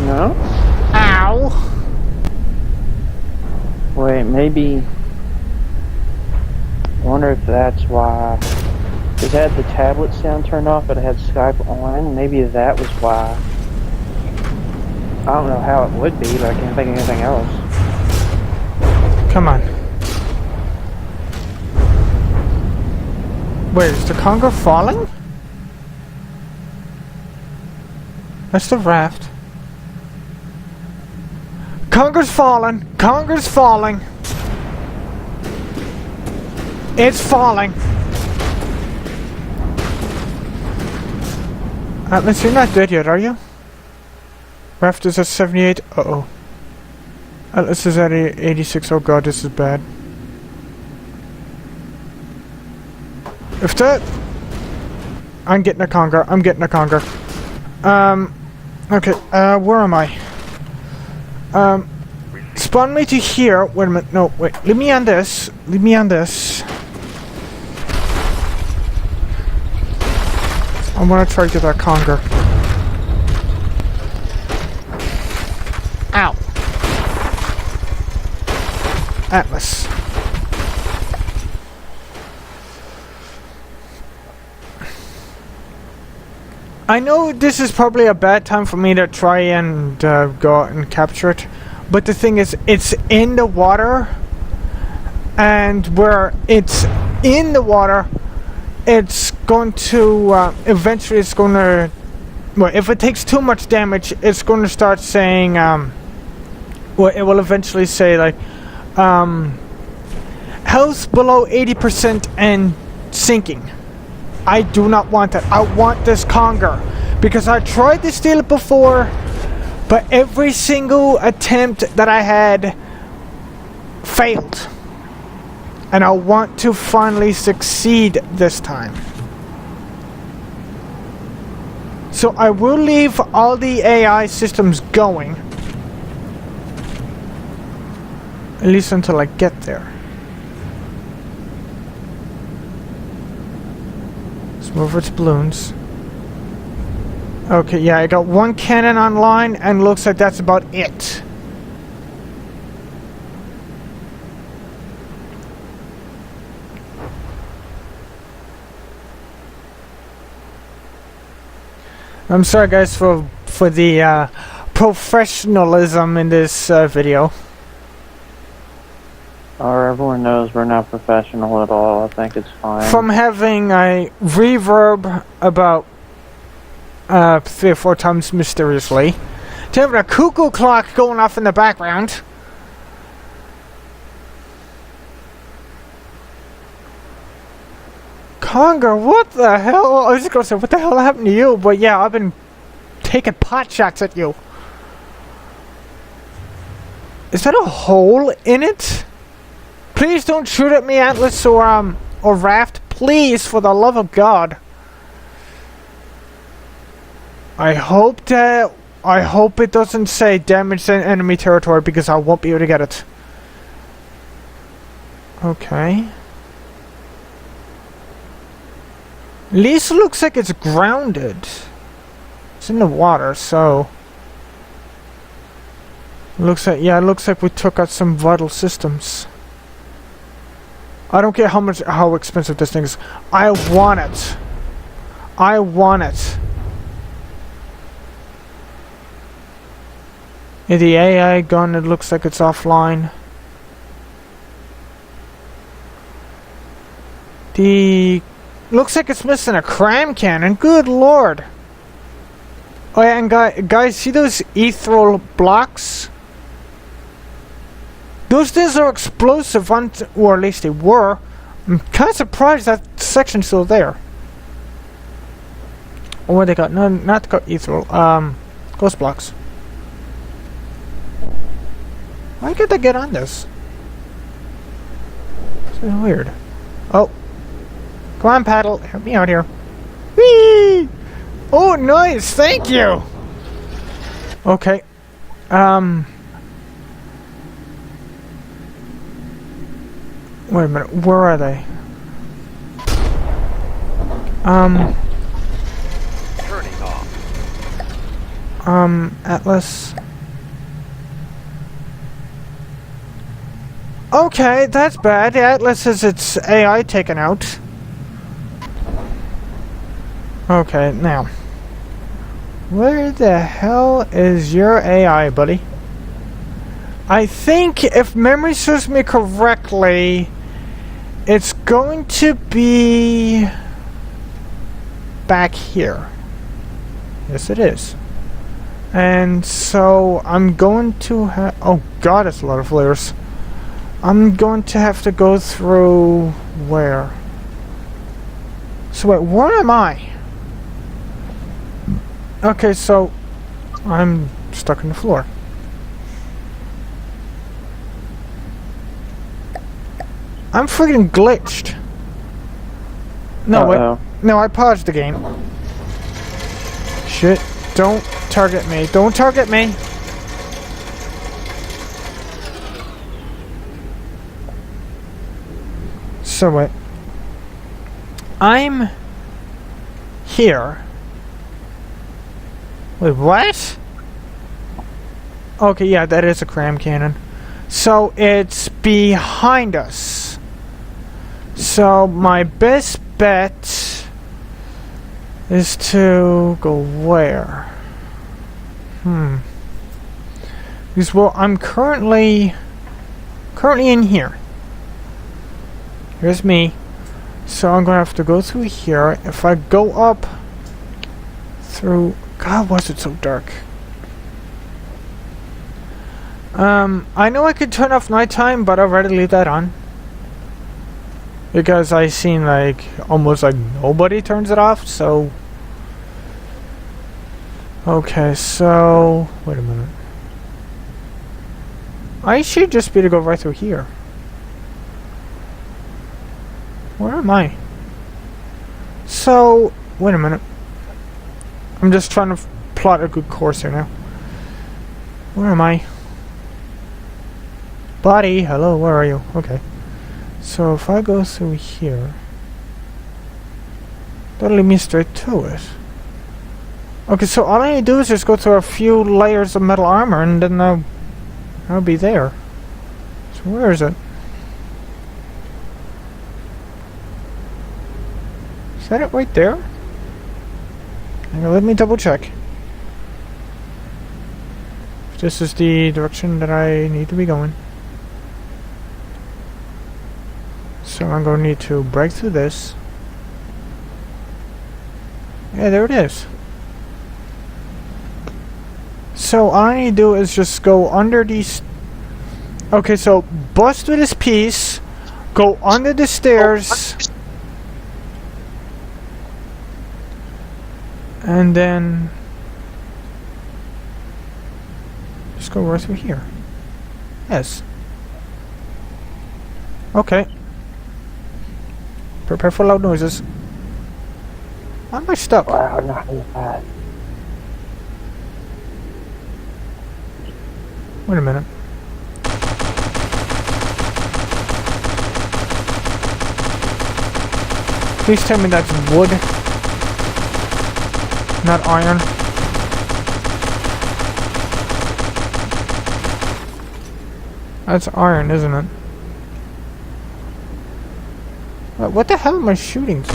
No? Ow. Wait, maybe... I wonder if that's why... Because it had the tablet sound turned off, but it had Skype on. Maybe that was why. I don't know how it would be, but I can't think of anything else. Come on. Wait, is the Conger falling? That's the raft. Conger's falling! Conger's falling! It's falling! Atlas, you're not dead yet, are you? Raft is at 78. Uh-oh. Atlas is at 86. Oh god, this is bad. If that... I'm getting a Conger. I'm getting a Conger. Okay, where am I? Spawn me to here. Wait a minute. No, wait. Leave me on this. Leave me on this. I want to try to get that Conger. Ow. Atlas. I know this is probably a bad time for me to try and go out and capture it, but the thing is, it's in the water, and where it's in the water, it's going to, eventually it's going to, well, if it takes too much damage, it's going to start saying, well, it will eventually say, like, health below 80% and sinking. I do not want that. I want this Conger. Because I tried to steal it before, but every single attempt that I had failed. And I want to finally succeed this time. So I will leave all the AI systems going. At least until I get there. Move its balloons. Okay, yeah, I got one cannon online, and looks like that's about it. I'm sorry, guys, for the professionalism in this video. Or everyone knows we're not professional at all. I think it's fine. From having a reverb about 3 or 4 times mysteriously, to having a cuckoo clock going off in the background. Conger, what the hell? I was just gonna say, what the hell happened to you? But yeah, I've been taking pot shots at you. Is that a hole in it? Please don't shoot at me, Atlas or Raft. Please, for the love of God. I hope it doesn't say damage enemy territory, because I won't be able to get it. Okay. At least it looks like it's grounded. It's in the water, so... Looks like we took out some vital systems. I don't care how expensive this thing is. I want it. I want it. Yeah, the AI gun, it looks like it's offline. Looks like it's missing a cram cannon. Good lord. Oh yeah, and guys, see those ethereal blocks? Those things are explosive, or at least they were. I'm kind of surprised that section's still there. Oh, what they got? No, not ethereal. Ghost blocks. Why can't I get on this? It's weird. Oh. Come on, paddle. Help me out here. Whee! Oh, nice. Thank you. Okay. Wait a minute. Where are they? Turning off. Atlas. Okay, that's bad. Atlas has its AI taken out. Okay, now. Where the hell is your AI, buddy? I think, if memory serves me correctly, it's going to be back here. Yes, it is. And so I'm going to have... Oh god, it's a lot of flares. I'm going to have to go through... Where? So wait, where am I? Okay, so... I'm stuck in the floor. I'm freaking glitched. No, wait. No, I paused the game. Shit. Don't target me. Don't target me. So wait. I'm here. Wait, what? Okay, yeah, that is a cram cannon. So it's behind us. So my best bet is to go where? Because, well, I'm currently in here. Here's me. So I'm gonna have to go through here. If I go up through... God, was it so dark? I know I could turn off nighttime, but I'd rather leave that on. Because I seen, like, almost like nobody turns it off, so... Okay, so... Wait a minute. I should just be to go right through here. Where am I? So... Wait a minute. I'm just trying to plot a good course here now. Where am I? Buddy, hello, where are you? Okay. So if I go through here, that'll lead me straight to it. Okay, so all I need to do is just go through a few layers of metal armor and then I'll be there. So where is it? Is that it right there? Hang on, let me double check. If this is the direction that I need to be going. So I'm going to need to break through this. Yeah, there it is. So all I need to do is just go under these... Okay, so bust through this piece, go under the stairs, and then just go right through here. Yes. Okay. Prepare for loud noises. Why am I stuck? Wow, not bad. Wait a minute. Please tell me that's wood, not iron. That's iron, isn't it? What the hell am I shooting to?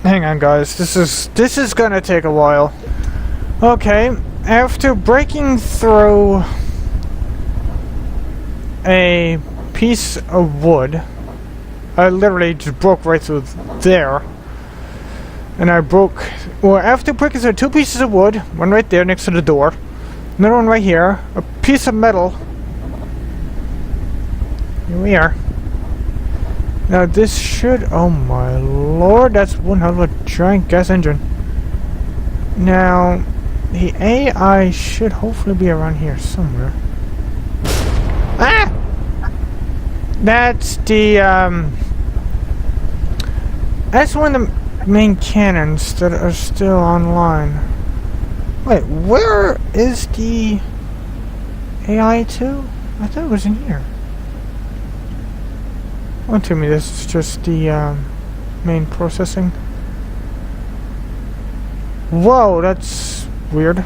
Hang on, guys. This is gonna take a while. Okay, after breaking through a piece of wood, I literally just broke right through there. And I broke, well, after breaking through 2 pieces of wood, one right there next to the door, another one right here, a piece of metal. Here we are. Now this should, oh my lord, that's one hell of a giant gas engine. Now, the AI should hopefully be around here somewhere. Ah! That's the, that's one of the main cannons that are still online. Wait, where is the AI to? I thought it was in here. Don't tell me this is just the main processing. Whoa, that's weird.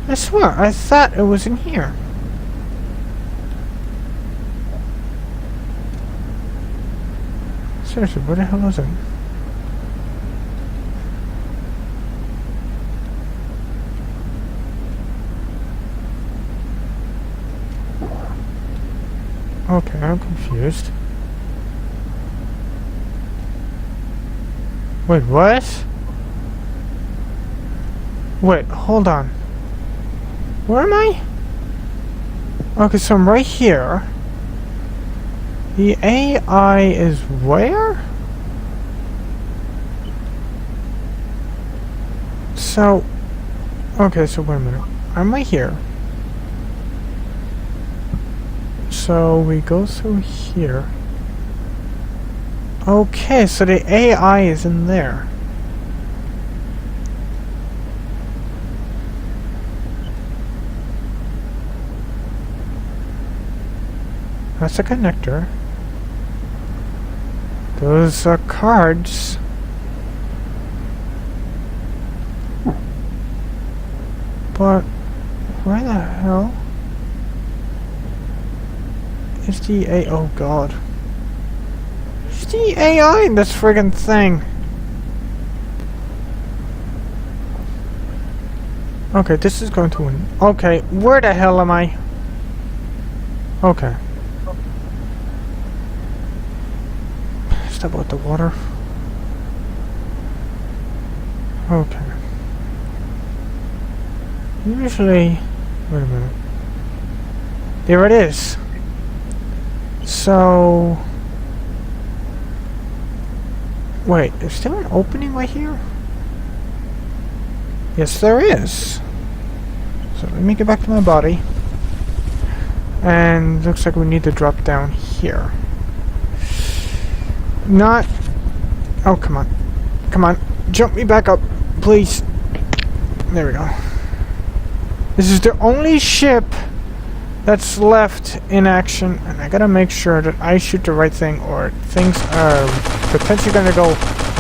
I swear, I thought it was in here. Seriously, where the hell is it? Okay, I'm confused. Wait, what? Wait, hold on. Where am I? Okay, so I'm right here. The AI is where? So, okay, so wait a minute. I'm right here. So we go through here. Okay, so the AI is in there. That's a connector. Those are cards. But where the hell is the AI? Oh god. Is the AI in this friggin' thing? Okay, this is going to win. Okay, where the hell am I? Okay. Step out the water. Okay. Usually... Wait a minute. There it is. So... Wait, is there an opening right here? Yes, there is. So let me get back to my body. And looks like we need to drop down here. Not... Oh, come on. Come on. Jump me back up, please. There we go. This is the only ship that's left in action, and I gotta make sure that I shoot the right thing, or things are potentially gonna go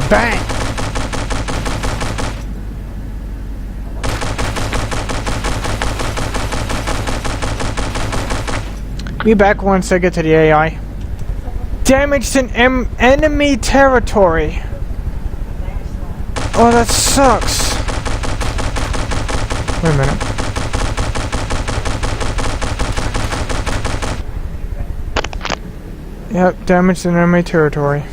bang! Be back once I get to the AI. Damaged in enemy territory. Oh, that sucks. Wait a minute. Yep, damaged in enemy territory.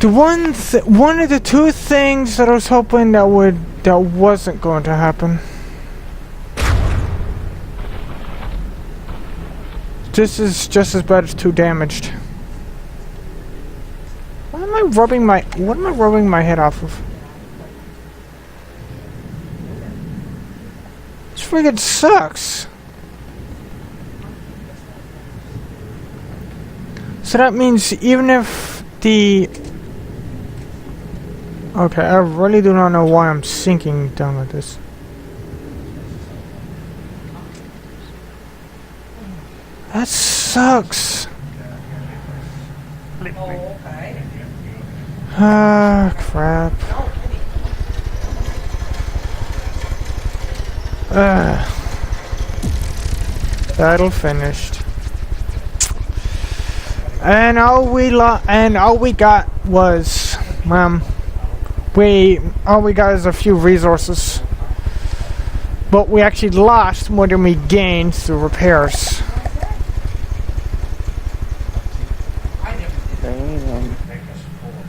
The one of the 2 things that I was hoping that wasn't going to happen. This is just as bad as 2 damaged. What am I rubbing my head off of? This friggin' sucks. So that means even if the... Okay, I really do not know why I'm sinking down like this. sucks. Ah, crap. Battle finished. And all we got was, all we got is a few resources. But we actually lost more than we gained through repairs.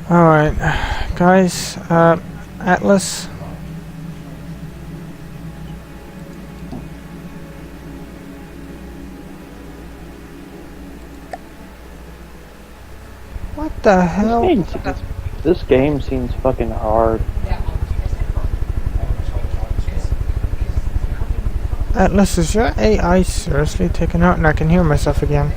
Alright, guys, Atlas. What the hell? This game seems fucking hard. Atlas, is your AI seriously taken out? And I can hear myself again.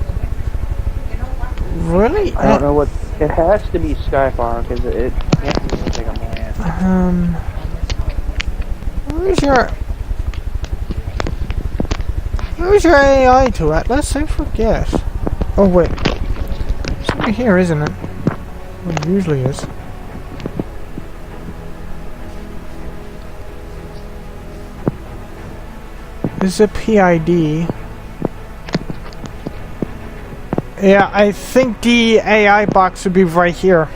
Really? I don't know what... It has to be Skyfire, because it can't be like a man. Where's your AI to, Atlas? I forget. Oh, wait. It's over here, isn't it? Well, it usually is. This is a PID. Yeah, I think the AI box would be right here.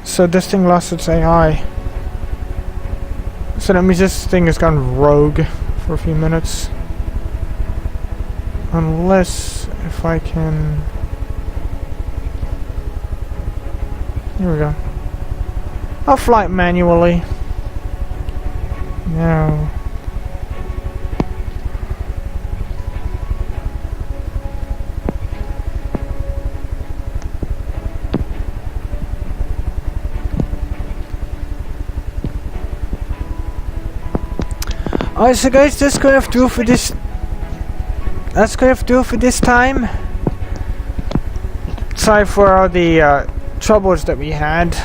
So this thing lost its AI. So that means this thing has gone rogue for a few minutes. Unless, if I can... Here we go. I'll fly it manually. No. Alright, so guys, that's gonna have to do for this. That's gonna have to do for this time. Sorry for all the troubles that we had,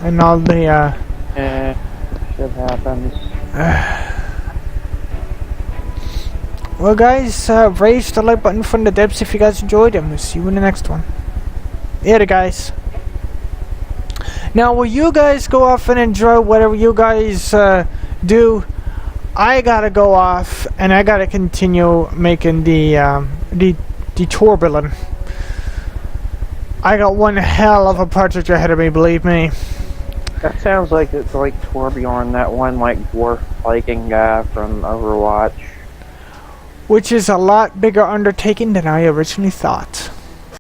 and all the shit happens. Well, guys, raise the like button from the depths if you guys enjoyed, and we'll see you in the next one. Later, guys. Now, will you guys go off and enjoy whatever you guys do? I gotta go off and I gotta continue making the turbulent. I got one hell of a project ahead of me, believe me. That sounds like it's like Torbjorn, that one like dwarf Viking guy from Overwatch. Which is a lot bigger undertaking than I originally thought.